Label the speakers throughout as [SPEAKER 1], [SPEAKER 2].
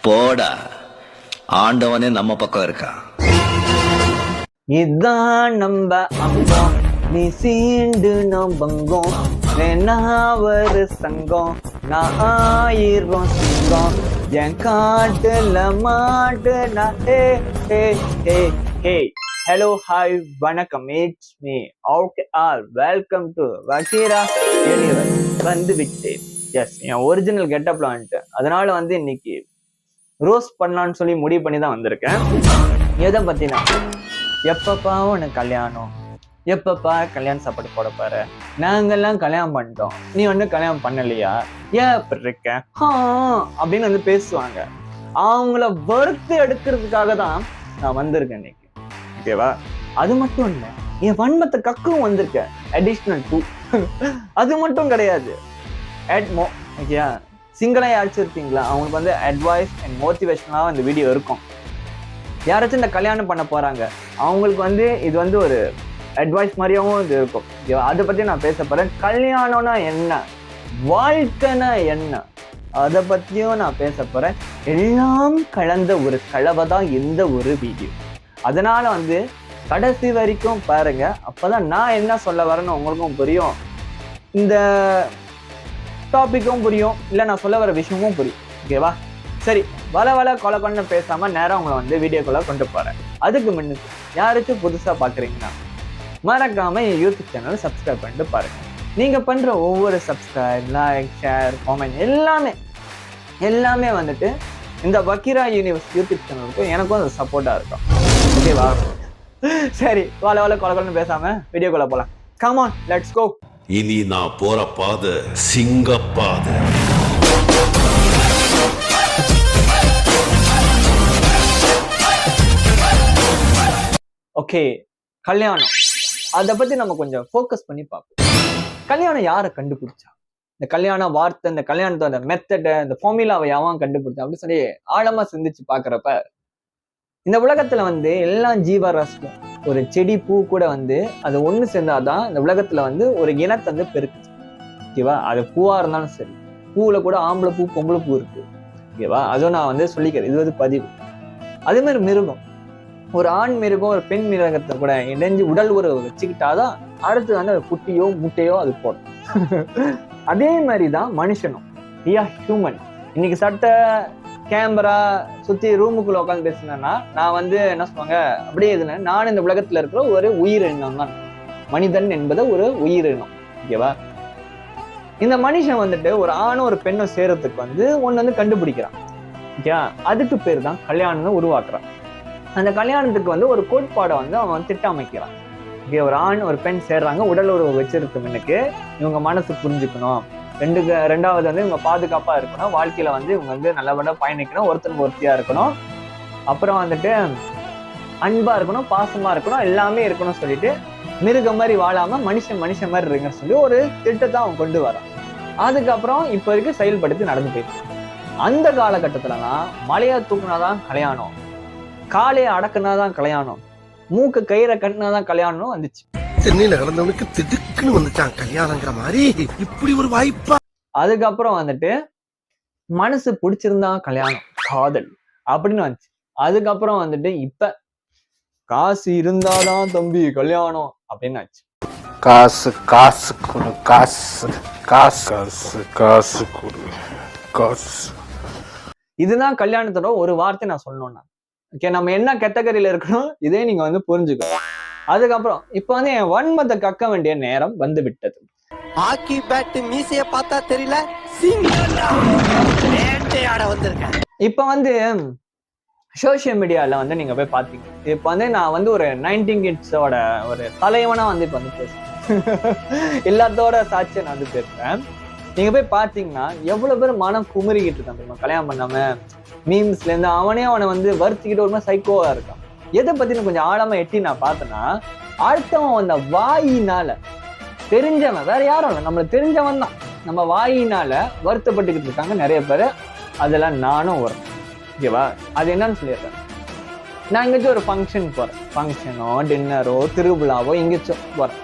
[SPEAKER 1] போடா, ஆண்டவனே நம்ம பக்கம் இருக்கா.
[SPEAKER 2] இதான் நம்ம அங்கம், நீ சீண்டு நம்பங்கம், ஒரு சங்கம், நான் 1000 சிங்கம், என் காட்டுல மாட்டு நான். ஹலோ, ஹாய், வணக்கம், it's me okay all. Welcome to வக்கீரா யூனிவர்ஸ். வந்து விட்டேன். எஸ், என் ஒரிஜினல் கெட்டப்ல வந்துட்டு, அதனால வந்து இன்னைக்கு ரோஸ்ட் பண்ணலான்னு சொல்லி முடிவு பண்ணி தான் வந்திருக்கேன். எதை பத்தினா, எப்பப்பா உனக்கு கல்யாணம், எப்பப்பா கல்யாண சாப்பாடு போட பாரு, நாங்கெல்லாம் கல்யாணம் பண்ணிட்டோம், நீ ஒன்னும் கல்யாணம் பண்ணலையா, ஏன் அப்படி இருக்க அப்படின்னு வந்து பேசுவாங்க. அவங்கள வறுத்து எடுக்கிறதுக்காக தான் நான் வந்திருக்கேன் இன்னைக்கு. ஓகேவா? அது மட்டும் இல்ல, என் வன்மத்தை கக்கவும் வந்திருக்கேன். அடிஷனல் 2 அது மட்டும் கிடையாது, அட்மோ. ஓகேயா? சிங்கிளா யாராச்சும் இருக்கீங்களா? அவங்களுக்கு வந்து அட்வைஸ் அண்ட் மோட்டிவேஷனாக இந்த வீடியோ இருக்கும். யாராச்சும் இந்த கல்யாணம் பண்ண போறாங்க, அவங்களுக்கு வந்து இது வந்து ஒரு அட்வைஸ் மாதிரியாவும் இது இருக்கும். அதை பத்தி நான் பேச போறேன். கல்யாணம்னா என்ன, வாழ்க்கைனா என்ன, அதை பத்தியும் நான் பேச போறேன். எல்லாம் கலந்த ஒரு கலவை தான் இந்த ஒரு வீடியோ. அதனால வந்து கடைசி வரைக்கும் பாருங்க, அப்பதான் நான் என்ன சொல்ல வரேன்னு உங்களுக்கும் புரியும், இந்த டாபிக்கும் புரியும், இல்லை நான் சொல்ல வர விஷயமும் புரியும். ஓகேவா? சரி, வள கொலை பேசாம நேரம் உங்களை வந்து வீடியோக்குள்ள கொண்டு போறேன். அதுக்கு முன்னுக்கு யாராச்சும் புதுசா பாக்குறீங்கன்னா மறக்காம என் யூடியூப் சேனலை சப்ஸ்கிரைப் பண்ணிட்டு பாருங்க. நீங்க பண்ற ஒவ்வொரு சப்ஸ்கிரைப், லைக், ஷேர், காமெண்ட் எல்லாமே வந்துட்டு இந்த வக்கீரா யூனிவர்ஸ் யூடியூப் சேனலுக்கும் எனக்கும் அது சப்போர்ட்டா இருக்கும். ஓகேவா? சரி, வள கொலை பேசாம வீடியோக்குள்ள போலாம். Come on, let's go.
[SPEAKER 3] இனி நான் போற பாதை சிங்கப்பாதை.
[SPEAKER 2] ஓகே, கல்யாணம், அதை பத்தி நம்ம கொஞ்சம் ஃபோக்கஸ் பண்ணி பார்ப்போம். கல்யாணம் யாரை கண்டுபிடிச்சா, இந்த கல்யாண வார்த்தை, இந்த கல்யாணத்தோட மெத்தடை, இந்த ஃபார்முலாவை யாவன் கண்டுபிடிச்சா அப்படின்னு சொல்லி ஆழமா சிந்திச்சு பாக்குறப்ப, இந்த உலகத்துல வந்து எல்லா ஜீவராசியும், ஒரு செடி பூ கூட வந்து அது ஒண்ணு சேர்ந்தாதான் இந்த உலகத்துல வந்து ஒரு இனத்தை வந்து பெருக்குச்சு. ஓகேவா? அது பூவா இருந்தாலும் சரி, பூவுல கூட ஆம்பளை பூ பொம்பளை பூ இருக்கு. ஓகேவா? அதுவும் நான் வந்து சொல்லிக்கிறேன், இது வந்து பதிவு. அதே மாதிரி மிருகம், ஒரு ஆண் மிருகம் ஒரு பெண் மிருகத்தை கூட இணைஞ்சு உடல் உறவு வச்சுக்கிட்டாதான் அடுத்து வந்து குட்டியோ முட்டையோ அது போடும். அதே மாதிரிதான் மனுஷனும், ஹியூமன். இன்னைக்கு சட்ட கேமரா சுத்தி ரூமுக்குள்ள உட்காந்து பேசினேன்னா நான் வந்து என்ன சொல்லுவாங்க, அப்படியே இதுன்னு நான் இந்த உலகத்துல இருக்கிற ஒரு உயிரினம் தான். மனிதன் என்பது ஒரு உயிரினம். ஓகேவா? இந்த மனுஷன் வந்துட்டு ஒரு ஆணும் ஒரு பெண்ணும் சேரத்துக்கு வந்து ஒன்னு வந்து கண்டுபிடிக்கிறான். ஓகே, அதுக்கு பேர் தான் கல்யாணம்னு உருவாக்குறான். அந்த கல்யாணத்துக்கு வந்து ஒரு கோட்பாடை வந்து அவன் திட்டமைக்கிறான். ஓகே, ஒரு ஆண் ஒரு பெண் சேர்றாங்க, உடல் உறவு வச்சிருக்கு முன்னுக்கு இவங்க மனசு புரிஞ்சுக்கணும், ரெண்டாவது வந்து இவங்க பாதுகாப்பா இருக்கணும், வாழ்க்கையில வந்து இவங்க வந்து நல்லபடியா பயணிக்கணும், ஒருத்தருக்கு ஒருத்தியா இருக்கணும், அப்புறம் வந்துட்டு அன்பா இருக்கணும், பாசமா இருக்கணும், எல்லாமே இருக்கணும் சொல்லிட்டு மிருகம் மாதிரி வாழாம மனுஷன் மாதிரி இருக்குன்னு சொல்லி ஒரு திட்டத்தை அவன் கொண்டு வரான். அதுக்கப்புறம் இப்ப வரைக்கும் செயல்படுத்தி நடந்து போயிருக்கு. அந்த காலகட்டத்துலலாம் மலையா தூக்குனாதான் கல்யாணம், காலையை அடக்குனாதான் கல்யாணம், மூக்கு கயிறை கட்டினாதான் கல்யாணம் வந்துச்சு.
[SPEAKER 4] சென்னையில கடந்தவனுக்கு திடுக்குன்னு வந்துட்டான் கல்யாணங்கிற மாதிரி, இப்படி ஒரு வாய்ப்பா.
[SPEAKER 2] அதுக்கப்புறம் வந்துட்டு மனசு பிடிச்சிருந்தா கல்யாணம், காதல் அப்படின்னு வந்துச்சு. அதுக்கப்புறம் வந்துட்டு இப்ப காசு இருந்தாதான் தம்பி கல்யாணம் அப்படின்னு ஆச்சு.
[SPEAKER 4] காசு காசு கொடு, காசு காசு காசு காசு கொடு, காசு.
[SPEAKER 2] இதுதான் கல்யாணத்தோட ஒரு வார்த்தை நான் சொல்லணும்னா. ஓகே, நம்ம என்ன கேட்டகரியில இருக்கணும் இதே நீங்க வந்து புரிஞ்சுக்கணும். அதுக்கப்புறம் இப்ப வந்து என் வன்மத்தை கக்க வேண்டிய நேரம் வந்து விட்டது.
[SPEAKER 5] ஹாக்கி பேட் மீசைய பார்த்தா தெரியல, வந்திருக்கேன்.
[SPEAKER 2] இப்ப வந்து சோசியல் மீடியால வந்து நீங்க போய் பாத்தீங்க, இப்ப வந்து நான் வந்து ஒரு 19 கிட்ஸோட ஒரு தலைவனா வந்து இப்ப வந்து பேசுறேன். எல்லாத்தோட சாட்சியை நான் வந்து பேசுறேன். நீங்க போய் பாத்தீங்கன்னா எவ்வளவு பேர் மனம் குமுறிக்கிட்டு இருக்காங்க கல்யாணம் பண்ணாம. மீம்ஸ்ல இருந்து அவனை வந்து வருத்திக்கிட்டு ஒரு மாதிரி சைக்கோவா இருக்கான். எதை பத்தின கொஞ்சம் ஆழமா எட்டி நான் பார்த்தேன்னா, அடுத்தவன் அந்த வாயினால, தெரிஞ்சவன் வேற யாரும் இல்லை, நம்மளுக்கு தெரிஞ்சவன் தான், நம்ம வாயினால வருத்தப்பட்டுக்கிட்டு இருக்காங்க நிறைய பேர். அதெல்லாம் நானும் வரும். ஓகேவா? அது என்னன்னு சொல்லிடுறேன். நான் எங்கேயாச்சும் ஒரு ஃபங்க்ஷன் போறேன், ஃபங்க்ஷனோ டின்னரோ திருவிழாவோ எங்கேயாச்சும் போறேன்,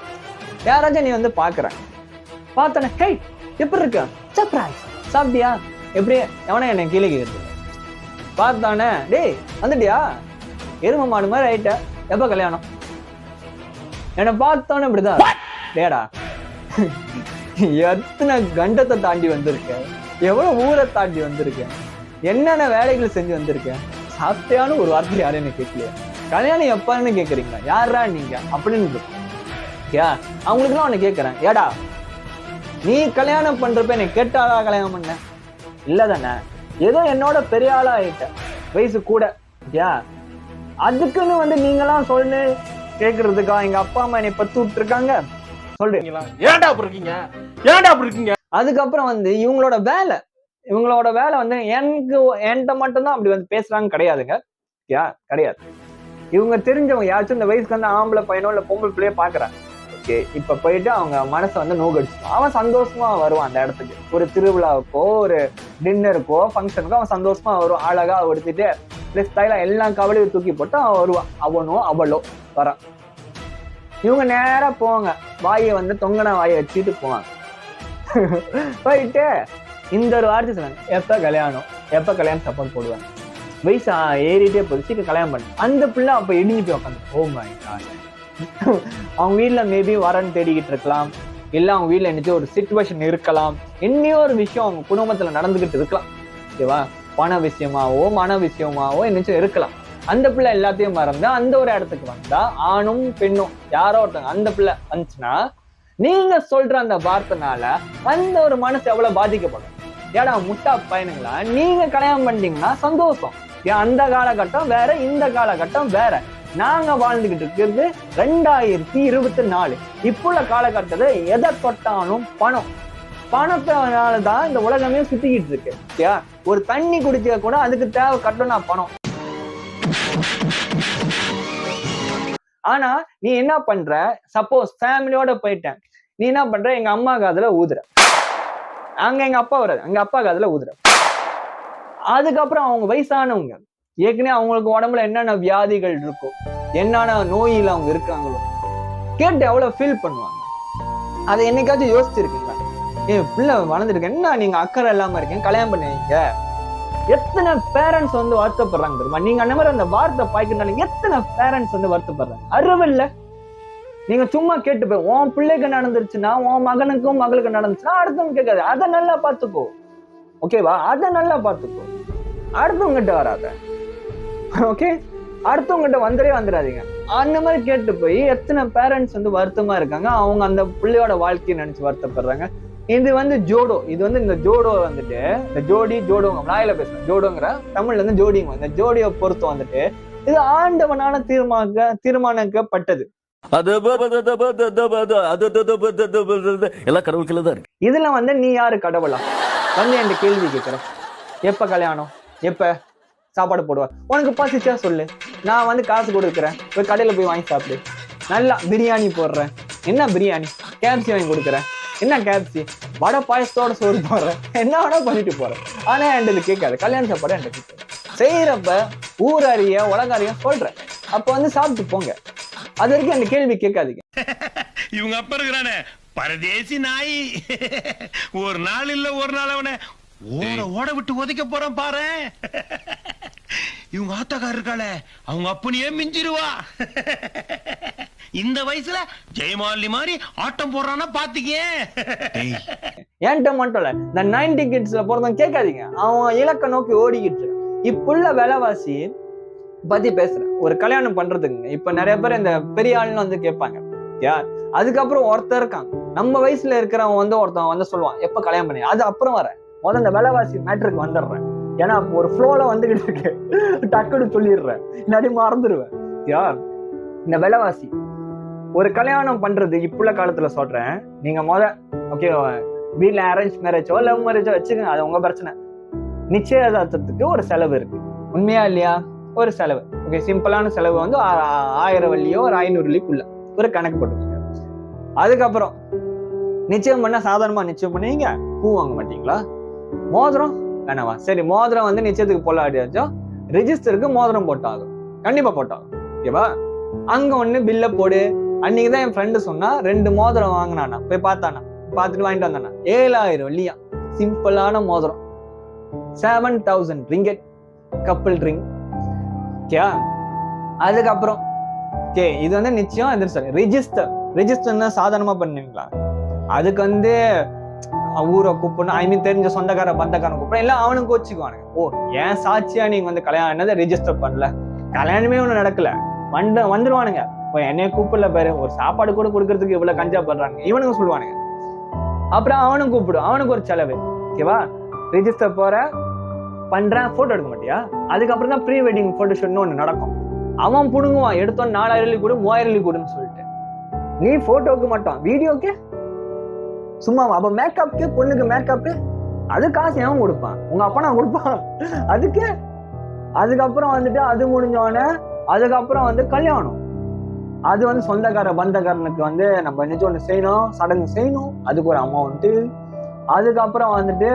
[SPEAKER 2] யாராச்சும் நீ வந்து பாக்குறேன், பார்த்தன ஹே எப்படி இருக்க, சர்ப்ரைஸ், சாப்பிட்டியா, எப்படி எவனா என்னை கீழே கேட்குறது பார்த்தானே, டேய் வந்துட்டியா எரும மாடு மாதிரி ஆயிட்ட, எப்ப கல்யாணம்? என்னை பார்த்தோன்னே இப்படிதான், டேடா எத்தனை கண்டத்தை தாண்டி வந்திருக்கேன், எவ்வளவு ஊரை தாண்டி வந்திருக்கேன், என்னென்ன வேலைகள் செஞ்சு வந்திருக்கேன், சாப்பிட்டியான்னு ஒரு வார்த்தை யாரும் என்ன கேட்கலையா, கல்யாணம் எப்பன்னு கேட்குறீங்களா, யாரா நீங்க அப்படின்னு அவங்களுக்குலாம் உன்னை கேட்கறேன், ஏடா நீ கல்யாணம் பண்றப்ப என்னை கேட்டாளா கல்யாணம் பண்ண? இல்லதானே, ஏதோ என்னோட பெரிய ஆளா ஆயிட்ட, வயசு கூட, அதுக்குன்னு வந்து நீங்களாம் சொல்லு கேக்குறதுக்கா எங்க அப்பா அம்மா என்னை பத்து விட்டு இருக்காங்க சொல்றீங்களா?
[SPEAKER 6] ஏன்டா அப்படி இருக்கீங்க, ஏன்டா அப்படி இருக்கீங்க?
[SPEAKER 2] அதுக்கப்புறம் வந்து இவங்களோட வேலை வந்து என்கிட்ட மட்டும்தான் அப்படி வந்து பேசுறாங்க கிடையாதுங்க, கிடையாது. இவங்க தெரிஞ்சவங்க யாச்சும் இந்த வயசுக்கு வந்து ஆம்பளை பையனோ இல்ல பொம்பளை பிள்ளையோ பாக்குறாங்க, ஓகே இப்ப போயிட்டு அவங்க மனசை வந்து நோகடிச்சு அவன் சந்தோஷமா வருவான் அந்த இடத்துக்கு, ஒரு திருவிழாவுக்கோ ஒரு டின்னருக்கோ ஃபங்க்ஷனுக்கோ அவன் சந்தோஷமா வருவான், அழகா எடுத்துட்டு ஸ்டைலா எல்லா கவலையும் தூக்கி போட்டு அவன் வருவான், அவனோ அவளோ வரான். இவங்க நேரா போவாங்க, வாயை வந்து தொங்கன வாயை வச்சுட்டு போவாங்க. போயிட்டு இந்த ஒரு வார்த்தை சொன்னாங்க, எப்ப கல்யாணம் சப்போர்ட் போடுவாங்க, வயசு ஏறிட்டே போது சீக்கிரம் கல்யாணம் பண்ணு. அந்த பிள்ளை அப்ப இடிஞ்சு போய் உட்காந்து, ஓ மை காட், அவங்க வீட்டுல மேபி வரன்னு தேடிக்கிட்டு இருக்கலாம், இல்ல அவங்க வீட்டுல என்னச்சு ஒரு சிச்சுவேஷன் இருக்கலாம், இன்னொரு ஒரு விஷயம் அவங்க குடும்பத்துல நடந்துகிட்டு இருக்கலாம், ஓகேவா, பண விஷயமாவோ மன விஷயமாவோ என்னச்சும் இருக்கலாம். அந்த பிள்ளை எல்லாத்தையும் மறந்து அந்த ஒரு இடத்துக்கு வந்தா ஆணும் பெண்ணும் யாரோ ஒருத்தங்க அந்த பிள்ளை வந்துச்சுன்னா நீங்க சொல்ற அந்த வார்த்தைனால அந்த ஒரு மனசு எவ்வளவு பாதிக்கப்படும். ஏடா முட்டா பையனுங்களா, நீங்க கல்யாணம் பண்ணிட்டீங்கன்னா சந்தோஷம், அந்த காலகட்டம் வேற இந்த காலகட்டம் வேற. நாங்க வாழ்ந்துகிட்டு இருக்கிறது 2024. இப்போ உள்ள காலகட்டத்தை எதை தொட்டாலும் பணத்தினாலதான் இந்த உலகமே சுத்திக்கிட்டு இருக்கு. ஒரு தண்ணி குடிச்ச கூட அதுக்கு தேவை கட்டணும்னா பணம். ஆனா நீ என்ன பண்ற, சப்போஸ் ஃபேமிலியோட போயிட்டேன், நீ என்ன பண்ற, எங்க அம்மா காதுல ஊதுற, அங்க எங்க அப்பா வராது, அங்க அப்பா காதுல ஊதுற. அதுக்கப்புறம் அவங்க வயசானவங்க, ஏற்கனவே அவங்களுக்கு உடம்புல என்னென்ன வியாதிகள் இருக்கும், என்னென்ன நோயில அவங்க இருக்காங்களோ கேட்டு எவ்வளவு ஃபீல் பண்ணுவாங்க. அதை என்னைக்காச்சும் யோசிச்சிருக்கீங்களா? பிள்ளை வளர்ந்துருக்கு, என்ன நீங்க அக்கறை இல்லாம இருக்கீங்க, கல்யாணம் பண்ணுவீங்க. எத்தனை பேரண்ட்ஸ் வந்து வருத்தப்படுறாங்க தெரியுமா? நீங்க அந்த மாதிரி அந்த வார்த்தை பாய்க்கிறனால எத்தனை பேரண்ட்ஸ் வந்து வருத்தப்படுறாங்க. அறிவில்ல, நீங்க சும்மா கேட்டு போய் உன் பிள்ளைக்கு நடந்துருச்சுன்னா, உன் மகனுக்கும் மகளுக்கு நடந்துச்சுன்னா அடுத்தவங்க கேட்காது, அதை நல்லா பார்த்துக்கோ, ஓகேவா, அதை நல்லா பார்த்துக்கோ, அடுத்தவங்கிட்ட வராத, ஓகே, அடுத்தவங்கிட்ட வந்துடாதீங்க. அந்த மாதிரி கேட்டு போய் எத்தனை பேரண்ட்ஸ் வந்து வருத்தமா இருக்காங்க, அவங்க அந்த பிள்ளையோட வாழ்க்கையை நினைச்சு வருத்தப்படுறாங்க. இது வந்து ஜோடோ, இது வந்து இந்த ஜோடோ வந்துட்டு இந்த ஜோடோங்க நாயில பேசுறேன், ஜோடோங்கிற தமிழ்ல இருந்து ஜோடிங்க, இந்த ஜோடியை பொறுத்து வந்துட்டு இது ஆண்டவனால தீர்மானிக்கப்பட்டது.
[SPEAKER 1] எல்லாம் கடவுளுக்குள்ள தான் இருக்கு.
[SPEAKER 2] இதுல வந்து நீ யாரு கடவுளா வந்து என் கேள்வி கேட்கிற, எப்ப கல்யாணம், எப்ப சாப்பாடு போடுவார், உனக்கு பசிச்சா சொல்லு, நான் வந்து காசு கொடுக்குறேன், போய் கடையில போய் வாங்கி சாப்பிடு, நல்லா பிரியாணி போடுறேன், என்ன பிரியாணி, கேப்சி வாங்கி கொடுக்குறேன், என்ன கேப்சி, வடை பாயசத்தோட சோறு போடுறேன், என்ன வேணா பண்ணிட்டு போறேன். ஆனா என்கிட்ட கேட்காது, கல்யாண சாப்பாடு என்கிட்ட கேட்காது. செய்யறப்ப ஊரறிய உலகறிய சொல்றேன், அப்ப வந்து சாப்பிட்டு போங்க, அது வரைக்கும் அந்த கேள்வி கேட்காதீங்க.
[SPEAKER 3] இவங்க அப்ப இருக்கிறானே பரதேசி நாய், ஒரு நாள் இல்ல ஒரு நாள் அவனை ஓட விட்டு ஒதைக்க போறான் பாரு. இவங்க ஆத்தாக்கார இருக்காளே, அவங்க அப்பனையே மிஞ்சிருவா. இந்த வயசுல ஜெயமாலி மாதிரி ஆட்டம் போடுறான்னா பாத்தீங்க.
[SPEAKER 2] ஏன்ட்ட மட்டும் இல்ல, இந்த 90 கிட்ஸ்ல போறதும் கேட்காதீங்க, அவன் இலக்க நோக்கி ஓடிக்கிட்டு. இப்புள்ள விலைவாசி பத்தி பேசுறேன், ஒரு கல்யாணம் பண்றதுக்கு இப்ப நிறைய பேர் இந்த பெரிய ஆளுன்னு வந்து கேட்பாங்க, அதுக்கப்புறம் ஒருத்தர் இருக்காங்க நம்ம வயசுல இருக்கிறவன் வந்து ஒருத்தன் வந்து சொல்லுவான் எப்ப கல்யாணம் பண்ணி, அது அப்புறம் வர முதல்ல இந்த விலைவாசி மேட்ருக்கு வந்துடுறேன், ஏன்னா ஒரு ஃப்ளோல வந்துகிட்டு இருக்கு, டக்குன்னு சொல்லிடுறேன், இல்லாட்டி மறந்துடுவேன். இந்த விலைவாசி ஒரு கல்யாணம் பண்றது இப்புள்ள காலத்துல சொல்றேன், நீங்க ஓகே வீட்ல அரேஞ்ச் மேரேஜோ லவ் மேரேஜோ வச்சுக்கோங்க, அது உங்க பிரச்சனை. நிச்சயதார்த்தத்துக்கு ஒரு செலவு இருக்கு, உண்மையா இல்லையா? ஒரு செலவு, ஓகே, சிம்பிளான செலவு வந்து 1000 வெள்ளியோ ஒரு 500 வெள்ளிக்குள்ள ஒரு கணக்கு போட்டுக்கோங்க. அதுக்கப்புறம் நிச்சயம் பண்ண சாதாரணமா நிச்சயம் பண்ணுவீங்க, பூ வாங்க மாட்டீங்களா? மோதிரம் வேணவா? சரி, மோதிரம் வந்து நிச்சயத்துக்கு போலாடியாச்சோ ரிஜிஸ்டருக்கு மோதிரம் போட்டாகும், கண்டிப்பா போட்டாகும், ஓகேவா? அங்க ஒண்ணு பில்ல போடு. அன்னைக்குதான் என் ஃப்ரெண்டு சொன்னா 2 மோதிரம் வாங்கினானா, போய் பார்த்தானா, பார்த்துட்டு வாங்கிட்டு வந்தானா, 7000 வெள்ளியா, சிம்பிளான மோதிரம். 7,000 ringgit கப்பிள் ரிங். ஓகே, அதுக்கப்புறம் ஓகே இது வந்து நிச்சயம் இது சார் ரெஜிஸ்டர்னா சாதாரணமா பண்ணுவீங்களா? அதுக்கு வந்து ஊரை கூப்பிடணும், ஐ மீன் தெரிஞ்ச சொந்தக்கார பந்தக்காரன் கூப்பிடணும், எல்லாம் அவனுக்கு கோச்சிக்குவானுங்க. ஓ ஏன் சாட்சியா நீங்க வந்து கல்யாணம் என்னதை ரெஜிஸ்டர் பண்ணல, கல்யாணமே ஒண்ணு நடக்கல, வந்துருவானுங்க. இப்போ என்னைய கூப்பிடல பாரு, ஒரு சாப்பாடு கூட கொடுக்கறதுக்கு இவ்வளவு கஞ்சா பண்றாங்க இவனுங்க சொல்லுவானுங்க. அப்புறம் அவனும் கூப்பிடும், அவனுக்கு ஒரு செலவு. ஓகேவா, ரெஜிஸ்டர் போற பண்றேன், போட்டோ எடுக்க மாட்டியா? அதுக்கப்புறம் தான் ப்ரீ வெட்டிங் போட்டோ ஷூட்னு ஒண்ணு நடக்கும். அவன் புடுங்குவான், எடுத்தோம் 4,000 கொடு 3,000 கொடுன்னு சொல்லிட்டு. நீ போட்டோவுக்கு மாட்டான், வீடியோக்கு சும்மா. அப்ப மேக்கப்க்கு, பொண்ணுக்கு மேக்கப்பு, அது காசு எவன் கொடுப்பான்? உங்க அப்பா நான் கொடுப்பான் அதுக்கு. அதுக்கப்புறம் வந்துட்டு அது முடிஞ்சோடனே அதுக்கப்புறம் வந்து கல்யாணம். அது வந்து சொந்தக்கார பந்தக்காரனுக்கு வந்து நம்ம நிச்சயம் ஒன்று செய்யணும், சடங்கு செய்யணும், அதுக்கு ஒரு அமௌண்ட்டு. அதுக்கப்புறம் வந்துட்டு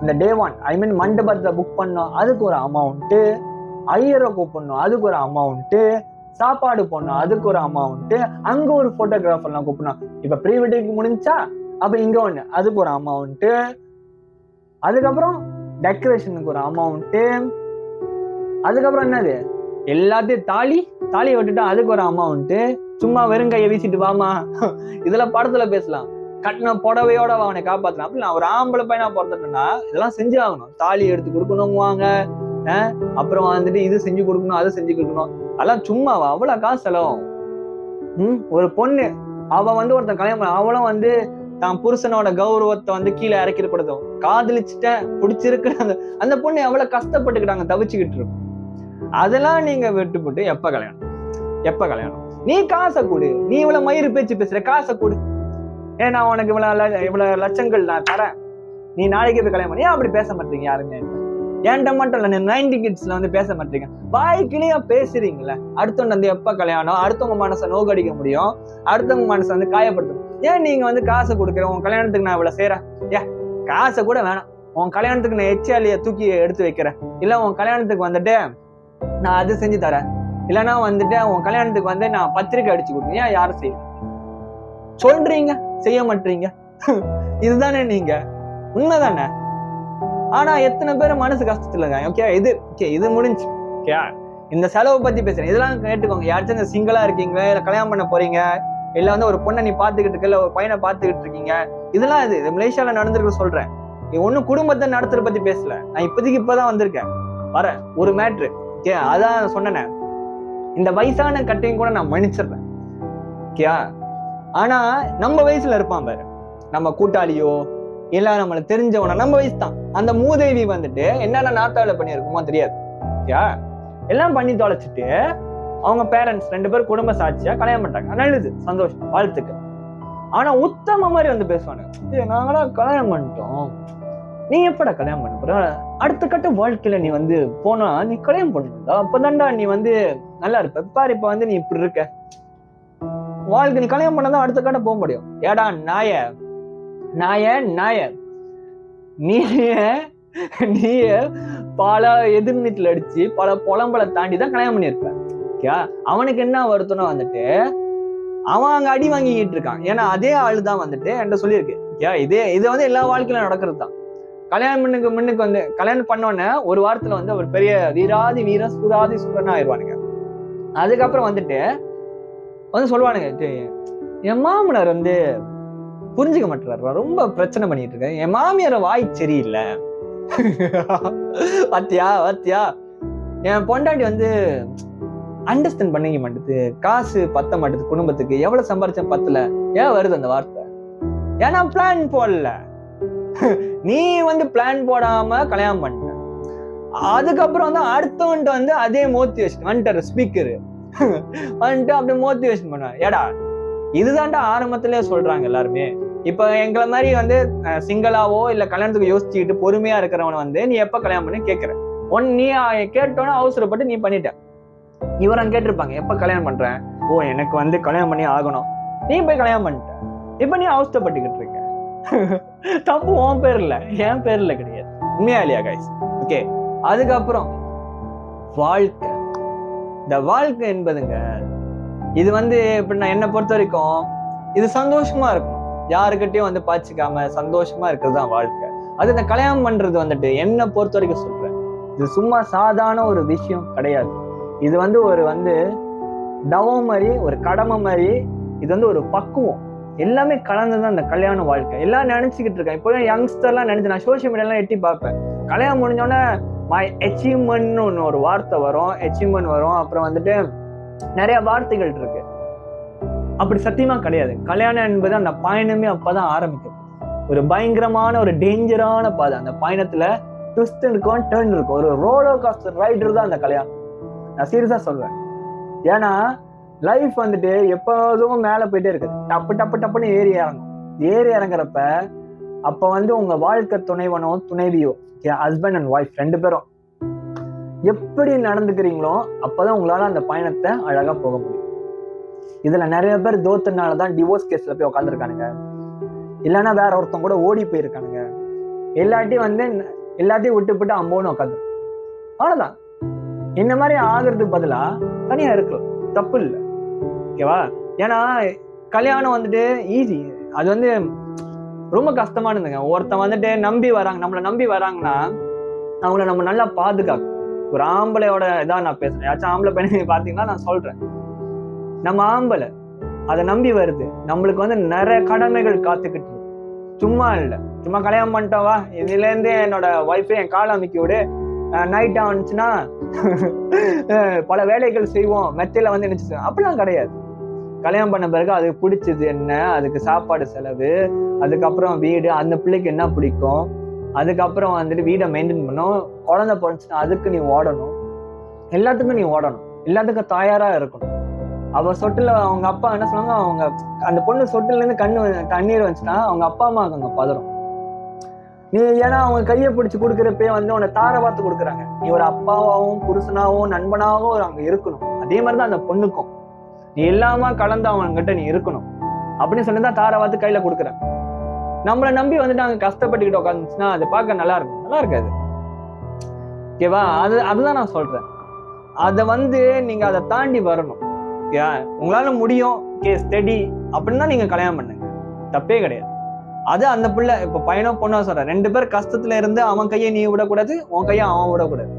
[SPEAKER 2] இந்த டே 1 ஐ மீன் மண்டபத்தை புக் பண்ணோம், அதுக்கு ஒரு அமௌண்ட்டு. ஐயரை கூப்பிடணும், அதுக்கு ஒரு அமௌண்ட்டு. சாப்பாடு போடணும், அதுக்கு ஒரு அமௌண்ட்டு. அங்க ஒரு போட்டோகிராஃபர்லாம் கூப்பிடணும். இப்ப ப்ரீ வெட்டிங் முடிஞ்சா அப்ப இங்க ஒண்ணு, அதுக்கு ஒரு அமௌண்ட்டு. அதுக்கப்புறம் டெக்கரேஷனுக்கு ஒரு அமௌண்ட்டு. அதுக்கப்புறம் என்னது, எல்லாத்தையும் தாலியை விட்டுட்டா அதுக்கு ஒரு அமௌண்ட்டு. சும்மா வெறும் கையை வீசிட்டு வாமா இதெல்லாம் படத்துல பேசலாம். கட்டின புடவையோட அவனை காப்பாத்தலாம். அப்படி நான் ஒரு ஆம்பளை பையனா பிறந்துட்டேன்னா இதெல்லாம் செஞ்சு ஆகணும். தாலி எடுத்து கொடுக்கணுங்குவாங்க, அப்புறம் வந்துட்டு இது செஞ்சு கொடுக்கணும், அது செஞ்சு கொடுக்கணும். அதெல்லாம் சும்மாவா? அவ்வளவு காசு செலவும். ஒரு பொண்ணு அவ வந்து ஒருத்தன் கல்யாணம், அவளும் வந்து தான் புருஷனோட கௌரவத்தை வந்து கீழே இறக்கிடக்கூடாதும், காதலிச்சுட்டேன் பிடிச்சிருக்கு அந்த பொண்ணு எவ்வளவு கஷ்டப்பட்டுக்கிட்டாங்க, தவிச்சுக்கிட்டு இருக்கும். அதெல்லாம் நீங்க விட்டுப்பட்டு எப்ப கல்யாணம்? நீ காசை கொடு, நீ இவ்வளவு மயிறு பேச்சு பேசுற, காசை கொடு. ஏன்னா உனக்கு இவ்வளவு லட்சங்கள் நான் தரேன், நீ நாளைக்கு போய் கல்யாணம் பண்ணி. ஏன் அப்படி பேச மாட்டீங்க யாருங்க? ஏன்ட்ட மட்டும் இல்ல, 90 கிட்ஸ்ல வந்து பேச மாட்டீங்க, வாய்க்கிலேயே பேசுறீங்களே. அடுத்தவங்க வந்து எப்ப கல்யாணம், அடுத்தவங்க மனசை நோக்கடிக்க முடியும், அடுத்தவங்க மனசை வந்து காயப்படுத்தணும். ஏன் நீங்க வந்து காசை கொடுக்குற, உன் கல்யாணத்துக்கு நான் இவ்வளவு செய்யறேன், காசை கூட வேணாம், உன் கல்யாணத்துக்கு நான் எச்சாலிய தூக்கி எடுத்து வைக்கிறேன், இல்ல உன் கல்யாணத்துக்கு வந்துட்டு நான் அது செஞ்சு தரேன், இல்லைன்னா வந்துட்டு உன் கல்யாணத்துக்கு வந்து நான் பத்திரிக்கை அடிச்சு கொடுப்பேன். ஏன் யாரும் செய்ய சொல்றீங்க, செய்ய மாட்டீங்க? இதுதானே நீங்க, உண்மைதானே? ஆனா எத்தனை பேர் மனசு கஷ்டத்துல இருக்காங்க. ஓகே இது முடிஞ்சு. ஓகே, இந்த செலவை பத்தி பேசுறேன், இதெல்லாம் கேட்டுக்கோங்க. யாராச்சும் இந்த சிங்கிளா இருக்கீங்க, இல்ல கல்யாணம் பண்ண போறீங்க, இல்ல வந்து ஒரு பொண்ணை நீ பாத்துக்கிட்டு இருக்க, இல்ல ஒரு பையனை பாத்துக்கிட்டு இருக்கீங்க, இதெல்லாம் இது மலேசியால நடந்திருக்க சொல்றேன். ஒன்னும் குடும்பத்தை நடத்துற பத்தி பேசல, நான் இப்பதான் வந்திருக்கேன். வரேன் ஒரு மேட்ரு. ஓகே, அதான் சொன்னேன், இந்த வயசான கட்டையும் கூட நான் மன்னிச்சிடுறேன். ஓகே, ஆனா நம்ம வயசுல இருப்பான் பாரு, நம்ம கூட்டாளியோ இல்ல நம்மளுக்கு தெரிஞ்சவன, நம்ம வயசு தான், அந்த மூதேவி வந்துட்டு என்னென்ன நாத்தாவில பண்ணியிருக்குமோ தெரியாது. ஓகே, எல்லாம் பண்ணி தொலைச்சிட்டு அவங்க பேரண்ட்ஸ் 2 பேரும் குடும்ப சாட்சியா கல்யாணம் பண்ணிட்டாங்க. நல்லது, சந்தோஷம், வாழ்த்துக்கு. ஆனா உத்தம மாதிரி வந்து பேசுவானுங்க, நாங்களா கல்யாணம் பண்ணிட்டோம், நீ எப்படா கல்யாணம் பண்ண போற, அடுத்த கட்ட வாழ்க்கையில நீ வந்து போனா நீ கல்யாணம் பண்ணுடா, அப்பதான்டா நீ வந்து நல்லா இருப்ப, பாரு இப்ப வந்து நீ இப்படி இருக்க, வாழ்க்கை நீ கல்யாணம் பண்ணதான் அடுத்த கட்ட போக முடியும். ஏடா நாய நீ பல எதிர்நீட்டில் அடிச்சு பல புலம்பலை தாண்டி தான் கல்யாணம் பண்ணியிருப்ப. அவனுக்கு என்ன வருத்தம்னா வந்துட்டு அவன் அங்க அடி வாங்கிக்கிட்டு இருக்கான். ஏன்னா அதே ஆளு தான் வந்துட்டு என்கிட்ட சொல்லியிருக்கு. இது வந்து எல்லா வாழ்க்கையிலும் நடக்கிறது தான். கல்யாணம் முன்னுக்கு வந்து கல்யாணம் பண்ணோன்னே ஒரு வாரத்துல வந்து ஒரு பெரிய வீர சூரனா ஆயிடுவானுங்க. அதுக்கப்புறம் வந்துட்டு வந்து சொல்லுவானுங்க, என் மாமனார் வந்து புரிஞ்சுக்க மாட்டாரு, ரொம்ப பிரச்சனை பண்ணிட்டு இருக்கேன், என் மாமியார வாய் சரியில்லை, பாத்தியா என் பொண்டாட்டி வந்து அண்டர்ஸ்டாண்ட் பண்ணிக்க மாட்டேது, காசு பத்த மாட்டேது, குடும்பத்துக்கு எவ்வளவு சம்பாரிச்சேன் பத்தல. ஏன் வருது அந்த வார்த்தை? ஏன்னா பிளான் போடல. நீ வந்து பிளான் போடாம கல்யாணம் பண்ண, அதுக்கப்புறம் வந்து அடுத்தவன்ட்டு வந்து அதே மோட்டிவேஷன் வந்துட்டாரு ஸ்பீக்கரு வந்துட்டு அப்படியே மோட்டிவேஷன் பண்ண. ஏடா இதுதான்டா ஆரம்பத்திலே சொல்றாங்க எல்லாருமே. இப்ப எங்களை மாதிரி வந்து சிங்களாவோ இல்ல கல்யாணத்துக்கு யோசிச்சுக்கிட்டு பொறுமையா இருக்கிறவன வந்து நீ எப்ப கல்யாணம் பண்ணி கேட்கிற, நீ கேட்டோன்னு அவசரப்பட்டு நீ பண்ணிட்ட. இவரும் கேட்டிருப்பாங்க, எப்ப கல்யாணம் பண்றேன், ஓ எனக்கு வந்து கல்யாணம் பண்ணி ஆகணும், நீ போய் கல்யாணம் பண்ணிட்ட, இப்ப நீ அவசரப்பட்டுக்கிட்டு இருக்க. தப்பு உன் பேர்ல, என் பேர்ல கிடையாது. உண்மையா இல்லையா கைஸ்? ஓகே, அதுக்கப்புறம் வாழ்க்கை. இந்த வாழ்க்கை என்பதுங்க, இது வந்து இப்படி நான் என்னை பொறுத்த வரைக்கும் இது சந்தோஷமா இருக்கணும், யாருக்கிட்டையும் வந்து பாய்ச்சிக்காம சந்தோஷமா இருக்கிறது தான் வாழ்க்கை. அது இந்த கல்யாணம் பண்றது வந்துட்டு என்னை பொறுத்த வரைக்கும் சொல்றேன், இது சும்மா சாதாரண ஒரு விஷயம் கிடையாது. இது வந்து ஒரு தவம் மாதிரி, ஒரு கடமை மாதிரி. இது வந்து ஒரு பக்குவம், எல்லாமே கலந்துதான் அந்த கல்யாண வாழ்க்கை. எல்லாம் நினைச்சுக்கிட்டு இருக்கேன் இப்போ யங்ஸ்டர்லாம் நினைச்சு, நான் சோசியல் மீடியாலாம் எட்டி பார்ப்பேன். கல்யாணம் முடிஞ்சோடனே மை அச்சீவ்மெண்ட்னு ஒன்று ஒரு வார்த்தை வரும், அச்சீவ்மெண்ட் வரும், அப்புறம் வந்துட்டு நிறைய வார்த்தைகள் இருக்கு. அப்படி சத்தியமா கிடையாது. கல்யாணம் என்பது அந்த பயணமே அப்பதான் ஆரம்பிக்கும். ஒரு பயங்கரமான ஒரு டேஞ்சரான பாதை. அந்த பயணத்துல ட்விஸ்ட் இருக்கும், டர்ன் இருக்கும். ஒரு ரோலர் காஸ்டர் ரைடர் தான் அந்த கல்யாணம். நான் சீரியஸா சொல்வேன். ஏன்னா லைஃப் வந்துட்டு எப்போதும் மேல போயிட்டே இருக்குது. டப்பு டப்பு டப்புன்னு ஏறி இறங்குறப்ப அப்ப உங்க வாழ்க்கை துணைவனோ துணைவியோ, ஹஸ்பண்ட் அண்ட் ஒய்ஃப் 2 பேரும் எப்படி நடந்துக்கிறீங்களோ அப்பதான் உங்களால அந்த பயணத்தை அழகா போக முடியும். இதுல நிறைய பேர் தோத்துனாலதான் டிவோர்ஸ் கேஸ்ல போய் உட்காந்துருக்கானுங்க, இல்லைன்னா வேற ஒருத்தன் கூட ஓடி போயிருக்கானுங்க, எல்லாத்தையும் விட்டு அம்போன்னு உட்காந்து. அவ்வளவுதான். இந்த மாதிரி ஆகுறதுக்கு பதிலா தனியா இருக்கலாம், தப்பு இல்லை. ஓகேவா? ஏன்னா கல்யாணம் வந்துட்டு ஈஸி, அது ரொம்ப கஷ்டமானதுங்க. ஒருத்தன் நம்பி வராங்க, நம்மளை நம்பி வராங்கன்னா அவங்கள நம்ம நல்லா பாதுகாக்கும். ஒரு ஆம்பளையோட இதான் நான் பேசுறேன். யாச்சும் ஆம்பளை பையனை பாத்தீங்கன்னா நான் சொல்றேன், நம்ம ஆம்பளை அதை நம்பி வருது, நம்மளுக்கு நிறைய கடமைகள் காத்துக்கிட்டு. சும்மா இல்லை, சும்மா கல்யாணம் பண்ணிட்டவா இதுல இருந்து என்னோட ஒய்ஃபை என் காலை அமைக்கி விடு, நைட் ஆனிச்சுன்னா பல வேலைகள் செய்வோம், மெத்தையில நினைச்சு, அப்படிலாம் கிடையாது. கல்யாணம் பண்ண பிறகு அதுக்கு பிடிச்சது என்ன, அதுக்கு சாப்பாடு செலவு, அதுக்கப்புறம் வீடு, அந்த பிள்ளைக்கு என்ன பிடிக்கும், அதுக்கப்புறம் வீடை மெயின்டைன் பண்ணும். குழந்தை பிறந்துச்சுன்னா அதுக்கு நீ ஓடணும், எல்லாத்துக்கும் நீ ஓடணும், எல்லாத்துக்கும் தயாரா இருக்கணும். அவ சொட்டுல அவங்க அப்பா என்ன சொன்னாங்க, அவங்க அந்த பொண்ணு சொட்டுல இருந்து கண்ணீர் வந்துச்சுன்னா அவங்க அப்பா அம்மா அங்க பதறும். நீ ஏன்னா அவங்க கையை பிடிச்சு கொடுக்குறப்பே உன்னை தார பார்த்து கொடுக்குறாங்க. நீ ஒரு அப்பாவாகவும் புருஷனாகவும் நண்பனாகவும் அங்க இருக்கணும். அதே மாதிரிதான் அந்த பொண்ணுக்கும் நீ எல்லாமா கலந்து அவங்ககிட்ட நீ இருக்கணும் அப்படின்னு சொல்லிதான் தார பார்த்து கையில கொடுக்குறாங்க. நம்மளை நம்பி அங்க கஷ்டப்பட்டுக்கிட்டு உட்காந்துச்சுன்னா அது பார்க்க நல்லா இருக்கும், நல்லா இருக்காது. ஓகேவா? அதுதான் நான் சொல்றேன். அதை நீங்க அதை தாண்டி வரணும். உங்களால முடியும், ஸ்டடி அப்படின்னா நீங்க கல்யாணம் பண்ணுங்க, தப்பே கிடையாது. அது அந்த பிள்ளை இப்ப பையனோ பொண்ணோ சொல்றேன், 2 பேர் கஷ்டத்துல இருந்து அவன் கையை நீ விடக்கூடாது, உன் கையை அவன் விடக்கூடாது.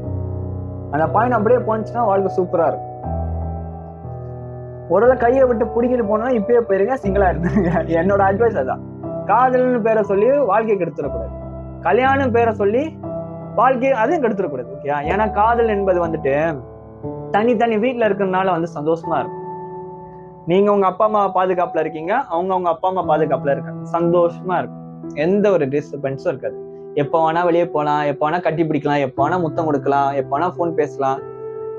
[SPEAKER 2] அந்த பையன் அப்படியே போனுச்சுன்னா வாழ்க்கை சூப்பரா இருக்கும். ஒருவேளை கையை விட்டு பிடிக்கிட்டு போனா இப்பயே போயிருங்க, சிங்கிளா இருந்துருங்க. என்னோட அட்வைஸ் அதான். காதல்னு பேரை சொல்லி வாழ்க்கையை கெடுத்துடக்கூடாது, கல்யாணம் பேரை சொல்லி வாழ்க்கையை அதையும் கெடுத்துடக்கூடாது. ஓகே? ஏன்னா காதல் என்பது தனி வீட்டுல இருக்கிறதுனால சந்தோஷமா இருக்கும். நீங்க உங்க அப்பா அம்மா பாதுகாப்புல இருக்கீங்க, அவங்க அப்பா அம்மா பாதுகாப்புல இருக்காங்க, சந்தோஷமா இருக்கும், எந்த ஒரு டிஸ்டர்பன்ஸும் இருக்காது. எப்போ வேணா வெளியே போகலாம், எப்போ வேணா கட்டி பிடிக்கலாம், எப்போ வேணா முத்தம் கொடுக்கலாம், எப்போ வேணா போன் பேசலாம்.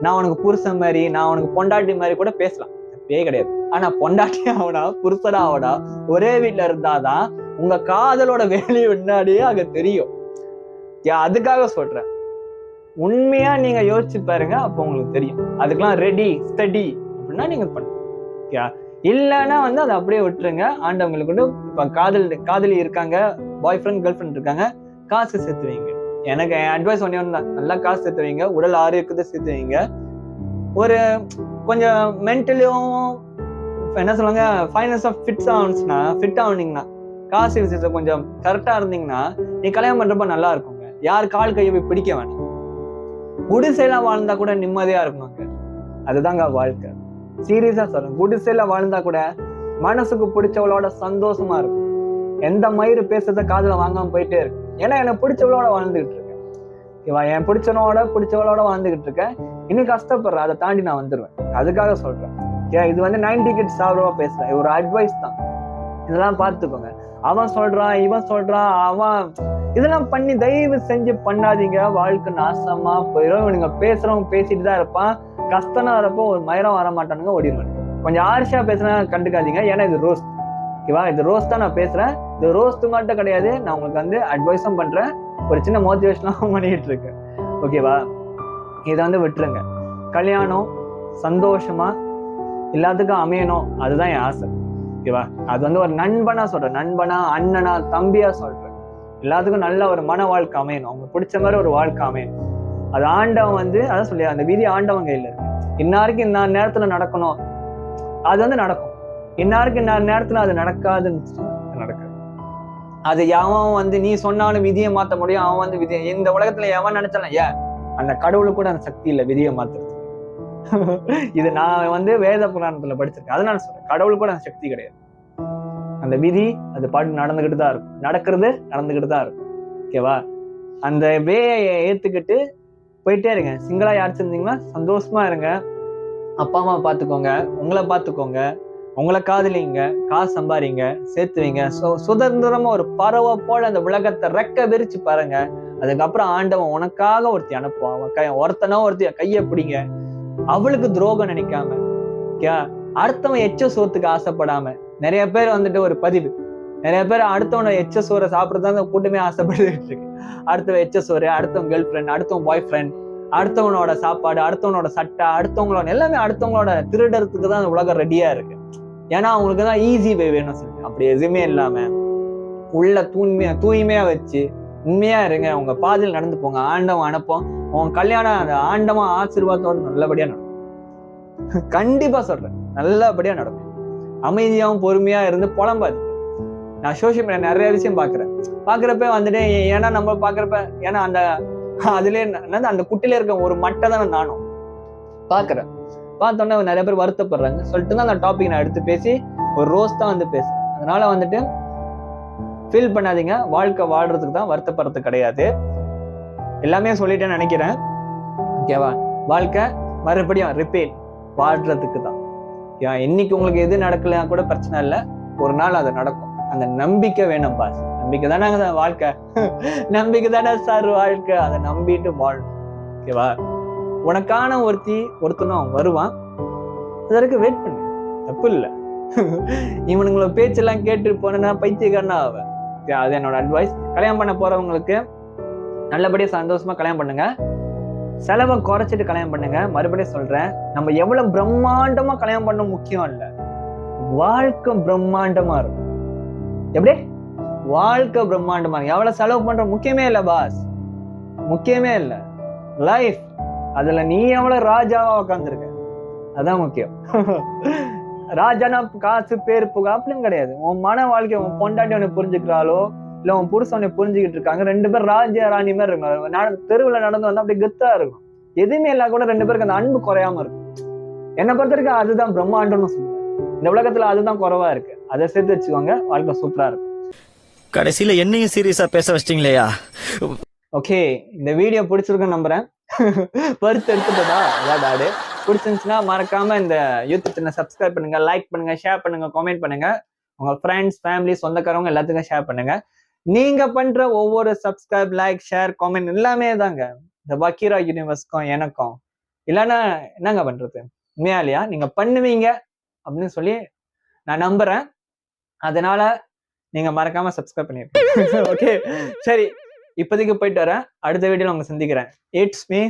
[SPEAKER 2] நான் உனக்கு புருஷன் மாதிரி, நான் உனக்கு பொண்டாட்டி மாதிரி கூட பேசலாம், தப்பே கிடையாது. ஆனா பொண்டாட்டி ஆவடா புருஷனா ஆவடா ஒரே வீட்டுல இருந்தாதான் உங்க காதலோட வேலையை முன்னாடியே அங்க தெரியும். அதுக்காக சொல்றேன், உண்மையா நீங்க யோசிச்சு பாருங்க, அப்போ உங்களுக்கு தெரியும். அதுக்கெல்லாம் ரெடி ஸ்டடி அப்படின்னா நீங்க பண்ணுங்க. இல்லைன்னா அதை அப்படியே விட்டுருங்க. ஆண்டவங்களுக்கு இப்ப காதலி இருக்காங்க, பாய் ஃப்ரெண்ட் கேர்ள் ஃப்ரெண்ட் இருக்காங்க, காசு சேர்த்து வைங்க. எனக்கு என் அட்வைஸ் ஒன்னே ஒன்று தான், நல்லா காசு சேர்த்து வைங்க, உடல் ஆரோக்கியத்தை சேர்த்து வைங்க. ஒரு கொஞ்சம் மென்டலியும் என்ன சொல்லுவாங்க, ஃபைனான்ஸா ஃபிட் ஆகுனீங்கன்னா, காசு விஷயத்தை கொஞ்சம் கரெக்டா இருந்தீங்கன்னா நீ கல்யாணம் பண்றப்ப நல்லா இருக்குங்க. யார் கால் கையை போய் பிடிக்க வேணாம், குடிசைலாம் வாழ்ந்தா கூட நிம்மதியா இருக்கணுங்க. அதுதாங்க வாழ்க்கை. சீரியஸா சொல்றேன், குடிசைல வாழ்ந்தா கூட மனசுக்கு பிடிச்சவளோட சந்தோஷமா இருக்கும். எந்த மயிறு பேசுறத காதுல வாங்காம போயிட்டே இருக்கு. ஏன்னா எனக்கு பிடிச்சவளோட வாழ்ந்துகிட்டு இருக்கேன், என் பிடிச்சவளோட வாழ்ந்துகிட்டு இருக்கேன். இன்னும் கஷ்டப்படுறேன், அதை தாண்டி நான் வந்துருவேன். அதுக்காக சொல்றேன். இது 90 கிட்ஸ் சார்பா பேசுறேன், ஒரு அட்வைஸ் தான். இதெல்லாம் பார்த்துக்கோங்க. அவன் சொல்றான், இவன் சொல்றான், அவன் இதெல்லாம் பண்ணி தயவு செஞ்சு பண்ணாதீங்க, வாழ்க்கை நாசமா போயிடும். இவனுங்க பேசுறவங்க பேசிட்டு தான் இருப்பான், கஷ்டம்னா வரப்போ ஒரு மயிரம் வர மாட்டானுங்க, ஓடிடுவானுங்க. கொஞ்சம் ஆர்ஷா பேசுனா கண்டுக்காதீங்க, ஏன்னா இது ரோஸ்ட். ஓகேவா? இது ரோஸ்ட் தான் நான் பேசுறேன். இது ரோஸ்ட் மட்டும் கிடையாது, நான் உங்களுக்கு அட்வைஸும் பண்றேன், ஒரு சின்ன மோட்டிவேஷனும் பண்ணிட்டு இருக்கேன். ஓகேவா? இதை விட்டுருங்க. கல்யாணம் சந்தோஷமா எல்லாத்துக்கும் அமையணும், அதுதான் என் ஆசை. ஓகேவா? அது ஒரு நண்பனா சொல்றேன், நண்பனா அண்ணனா தம்பியா சொல்றேன். எல்லாத்துக்கும் நல்ல ஒரு மன வாழ்க்கை அமையணும், அவங்களுக்கு பிடிச்ச மாதிரி ஒரு வாழ்க்கை அமையணும். அது ஆண்டவன் அதான் சொல்லி, அந்த விதி ஆண்டவன் கையில இருக்கு. இன்னாருக்கு இந்த நேரத்துல நடக்கணும், அது நடக்கும். இன்னாருக்கு இந்த நேரத்துல அது நடக்காதுன்னு நடக்காது. அது எவன் வந்து நீ சொன்னாலும் விதியை மாத்த முடியும், அவன் வந்து விதியை இந்த உலகத்துல எவன் நினைச்சாலும் ஏன் அந்த கடவுளுக்கு கூட அந்த சக்தி இல்லை விதியை மாத்துறது. இது நான் வந்து வேத புராணத்துல படிச்சிருக்கேன், அதனால சொல்றேன் கடவுளுக்கு கூட அந்த சக்தி கிடையாது. அந்த விதி அது பாட்டு நடந்துகிட்டு தான் இருக்கும், நடந்துகிட்டு தான் இருக்கும். ஓகேவா? அந்த வேயை ஏத்துக்கிட்டு போயிட்டே இருங்க. சிங்கிளா யாராச்சும் இருந்தீங்கன்னா சந்தோஷமா இருங்க, அப்பா அம்மா பாத்துக்கோங்க, உங்களை பாத்துக்கோங்க, உங்களை காதலிங்க, காசு சம்பாதிங்க, சேர்த்து வைங்க. சுதந்திரமா ஒரு பறவை போல அந்த உலகத்தை ரெக்க விரிச்சு பாருங்க. அதுக்கப்புறம் ஆண்டவன் உனக்காக ஒருத்தி அனுப்புவான். ஒருத்தனோ ஒருத்திய கைய பிடிங்க. அவளுக்கு துரோகம் நினைக்காம, அடுத்தவன் எச்ச சோத்துக்கு ஆசைப்படாம. நிறைய பேர் வந்துட்டு ஒரு பதிவு, நிறைய பேர் அடுத்தவனோட எச்ச சோறை சாப்பிடறதா கூட்டமே ஆசைப்பட்டு இருக்கு. அடுத்தவன் எச்ச சோறு, அடுத்தவன் கேர்ள் ஃப்ரெண்ட், அடுத்தவன் பாய் ஃப்ரெண்ட், அடுத்தவனோட சாப்பாடு, அடுத்தவனோட சட்டை, அடுத்தவங்களோட எல்லாமே அடுத்தவங்களோட திருடறதுக்கு தான் அந்த உலகம் ரெடியா இருக்கு. ஏன்னா அவங்களுக்கு தான் ஈஸி வே வேணும் சொல்லுங்க. அப்படி எதுவுமே இல்லாம உள்ள தூய்மையா வச்சு உண்மையா இருங்க. உங்க பாதையில் நடந்து போங்க. ஆண்டவன் அனுப்போம். உங்க கல்யாணம் அந்த ஆண்டவன் ஆசீர்வாதத்தோட நல்லபடியா நடக்கும். கண்டிப்பா சொல்றேன், நல்லபடியா நடக்கும். அமைதியாவும் பொறுமையா இருந்து புலம்பாதீங்க. நான் சோசியல் மீடியா நிறைய விஷயம் பாக்குறப்ப வந்துட்டு, ஏன்னா நம்ம பாக்குறப்ப, ஏன்னா அந்த அதுல அந்த குட்டில இருக்க ஒரு மட்டை தானே நானும் பாக்குறேன். பார்த்தோன்னே நிறைய பேர் வருத்தப்படுறாங்க சொல்லிட்டு தான் அந்த டாபிக் நான் எடுத்து பேசி ஒரு ரோஸ் தான் வந்து பேசுறேன். அதனால வந்துட்டு ஃபீல் பண்ணாதீங்க. வாழ்க்கை வாழ்றதுக்கு தான், வருத்தப்படுறது கிடையாது. எல்லாமே சொல்லிட்டேன்னு நினைக்கிறேன். ஓகேவா? வாழ்க்கை மறுபடியும் ரிப்பீட் வாழ்றதுக்கு தான். இன்னைக்கு உங்களுக்கு எது நடக்கல கூட பிரச்சனை இல்லை, ஒரு நாள் அது நடக்கும். அந்த நம்பிக்கை வேணும் பாஸ். நம்பிக்கை தானே வாழ்க்கை, நம்பிக்கை தானே சார் வாழ்க்கை. அதை நம்பிட்டு வாழணும். ஓகேவா? உனக்கான ஒருத்தனும் வருவான், அதற்கு வெயிட் பண்ணு, தப்பு இல்லை. இவனுங்களோட பேச்செல்லாம் கேட்டு போனா பைத்தியக்காரனா ஆவேன். அது என்னோட அட்வைஸ். கல்யாணம் பண்ண போறவங்களுக்கு நல்லபடியா சந்தோஷமா கல்யாணம் பண்ணுங்க, செலவை குறைச்சிட்டு கல்யாணம் பண்ணுங்க. மறுபடியும் சொல்றேன், நம்ம எவ்வளவு பிரம்மாண்டமா கல்யாணம் பண்ண முக்கியம் இல்ல, வாழ்க்கை பிரம்மாண்டமா இருக்கும். எப்படி வாழ்க்கை பிரம்மாண்டமா இருக்கும், எவ்வளவு செலவு பண்ற முக்கியமே இல்லை பாஸ், முக்கியமே இல்லை. லைஃப் அதுல நீ எவ்வளவு ராஜாவா உட்காந்துருக்க, அதான் முக்கியம். ராஜானா காசு பேர் புகை அப்படின்னு கிடையாது. உன் மன வாழ்க்கை, உன் பொண்டாட்டி உன்னை புரிஞ்சுக்கிறாளோ இல்ல உன் புருஷன் உன்னை புரிஞ்சுக்கிட்டு இருக்காங்க, 2 பேர் ராஜா ராணி மாதிரி இருக்கணும். தெருவுல நடந்து வந்தா அப்படி கெத்தா இருக்கும். எதுவுமே இல்லா கூட 2 பேருக்கு அந்த அன்பு குறையாம இருக்கும். என்னை பொறுத்த வரைக்கும் அதுதான் பிரம்மாண்டம்னு சொல்லுவேன். இந்த உலகத்துல அதுதான் குறைவா இருக்கு. அதை சேர்த்து வச்சுக்கோங்க, வாழ்க்கை சூப்பரா இருக்கும்.
[SPEAKER 7] கடைசியில என்னையும் சீரியஸா பேச வச்சிட்டீங்களேயா?
[SPEAKER 2] ஓகே, இந்த வீடியோ பிடிச்சிருக்குன்னு நம்புறேன். பருத்து எடுத்துட்டதா அதாவது பிடிச்சிருந்துச்சுன்னா மறக்காம இந்த யூடியூப் சேனலை சப்ஸ்கிரைப் பண்ணுங்க, லைக் பண்ணுங்க, ஷேர் பண்ணுங்க, கமெண்ட் பண்ணுங்க. உங்க ஃப்ரெண்ட்ஸ், ஃபேமிலி, சொந்தக்காரவங்க எல்லாத்துக்கும் ஷேர் பண்ணுங்க. நீங்க பண்ற ஒவ்வொரு சப்ஸ்கிரைப், லைக், ஷேர், கமெண்ட் எல்லாமே தாங்க இந்த வக்கீரா யூனிவர்ஸ்க்கும் எனக்கும். இல்லைன்னா என்னங்க பண்றது? உண்மையா இல்லையா? நீங்க பண்ணுவீங்க அப்படின்னு சொல்லி நான் நம்புறேன். அதனால நீங்க மறக்காம சப்ஸ்கிரைப் பண்ணிருக்கீங்க. ஓகே, சரி, இப்போதைக்கு போயிட்டு வரேன். அடுத்த வீடியோல உங்க சந்திக்கிறேன். It's me.